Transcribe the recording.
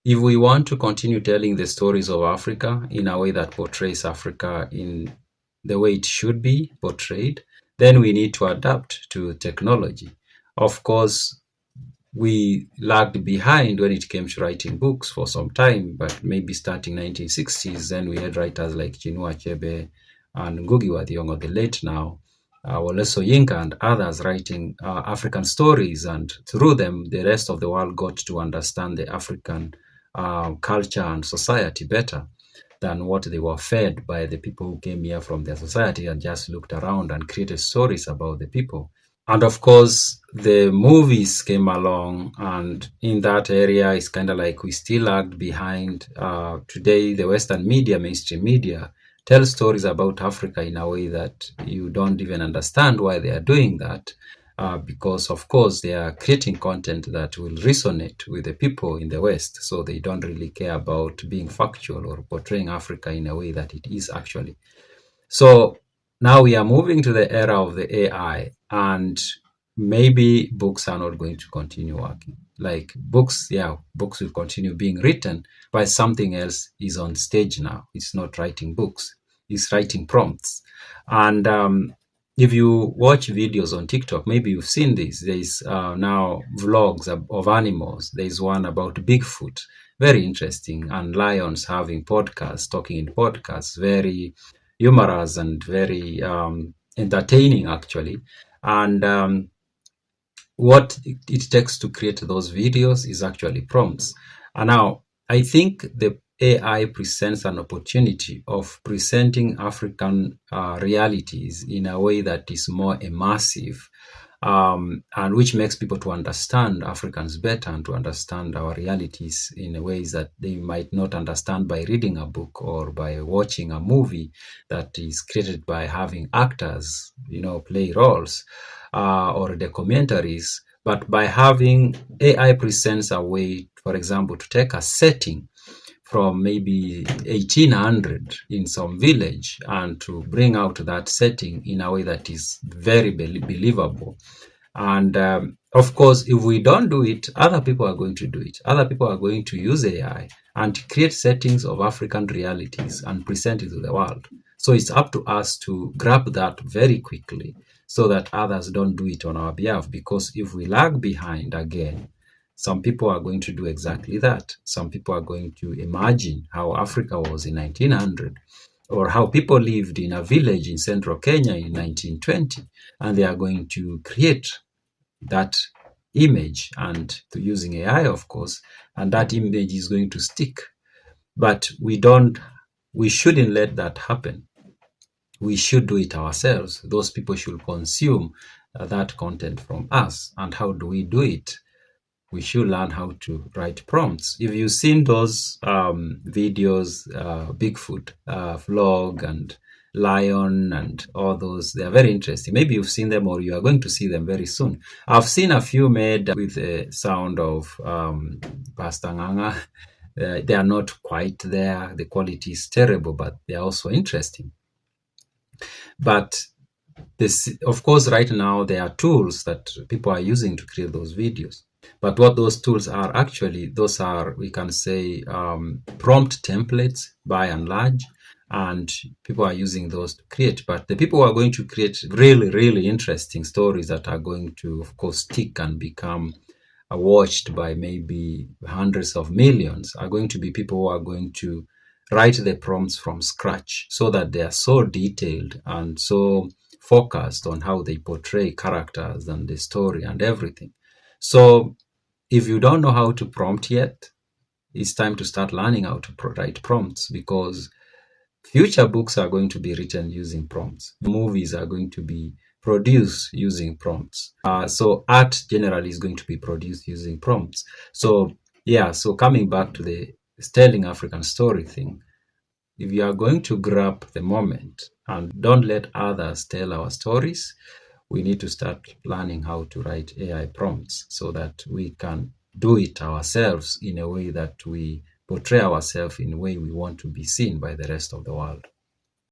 if we want to continue telling the stories of Africa in a way that portrays Africa in the way it should be portrayed, then we need to adapt to technology. Of course, we lagged behind when it came to writing books for some time, but maybe starting 1960s, then we had writers like Chinua Achebe and Ngugi wa Thiong'o, the late now, Wole Soyinka and others writing African stories, and through them, the rest of the world got to understand the African culture and society better than what they were fed by the people who came here from their society and just looked around and created stories about the people. And of course, the movies came along, and in that area, it's kind of like we still lagged behind. Today, the Western media, mainstream media, tell stories about Africa in a way that you don't even understand why they are doing that. Because, of course, they are creating content that will resonate with the people in the West. So they don't really care about being factual or portraying Africa in a way that it is actually. So now we are moving to the era of the AI, and maybe books are not going to continue working. Like books, yeah, books will continue being written, but something else is on stage now. It's not writing books, it's writing prompts. And if you watch videos on TikTok, maybe you've seen this. There's now vlogs of animals. There's one about Bigfoot, very interesting, and lions having podcasts, talking in podcasts, very humorous and very entertaining, actually. And what it takes to create those videos is actually prompts. And now, I think the AI presents an opportunity of presenting African realities in a way that is more immersive, and which makes people to understand Africans better and to understand our realities in ways that they might not understand by reading a book or by watching a movie that is created by having actors, play roles, or documentaries. But by having AI presents a way, for example, to take a setting from maybe 1800 in some village and to bring out that setting in a way that is very believable. And of course, if we don't do it, other people are going to do it. Other people are going to use AI and create settings of African realities and present it to the world. So it's up to us to grab that very quickly so that others don't do it on our behalf. Because if we lag behind again, some people are going to do exactly that. Some people are going to imagine how Africa was in 1900 or how people lived in a village in central Kenya in 1920, and they are going to create that image and using AI, of course, and that image is going to stick. But we shouldn't let that happen. We should do it ourselves. Those people should consume that content from us. And how do we do it? We should learn how to write prompts. If you've seen those videos, Bigfoot vlog and lion and all those, they are very interesting. Maybe you've seen them or you are going to see them very soon. I've seen a few made with the sound of Pastor Nganga. They are not quite there. The quality is terrible, but they are also interesting. But this, of course, right now there are tools that people are using to create those videos. But what those tools are actually, those are, we can say, prompt templates by and large, and people are using those to create. But the people who are going to create really, really interesting stories that are going to, of course, stick and become watched by maybe hundreds of millions are going to be people who are going to write the prompts from scratch so that they are so detailed and so focused on how they portray characters and the story and everything. So if you don't know how to prompt yet, it's time to start learning how to write prompts, because future books are going to be written using prompts. Movies are going to be produced using prompts. So art generally is going to be produced using prompts. So yeah, so coming back to the telling African story thing, if you are going to grab the moment and don't let others tell our stories, we need to start learning how to write AI prompts so that we can do it ourselves in a way that we portray ourselves in a way we want to be seen by the rest of the world.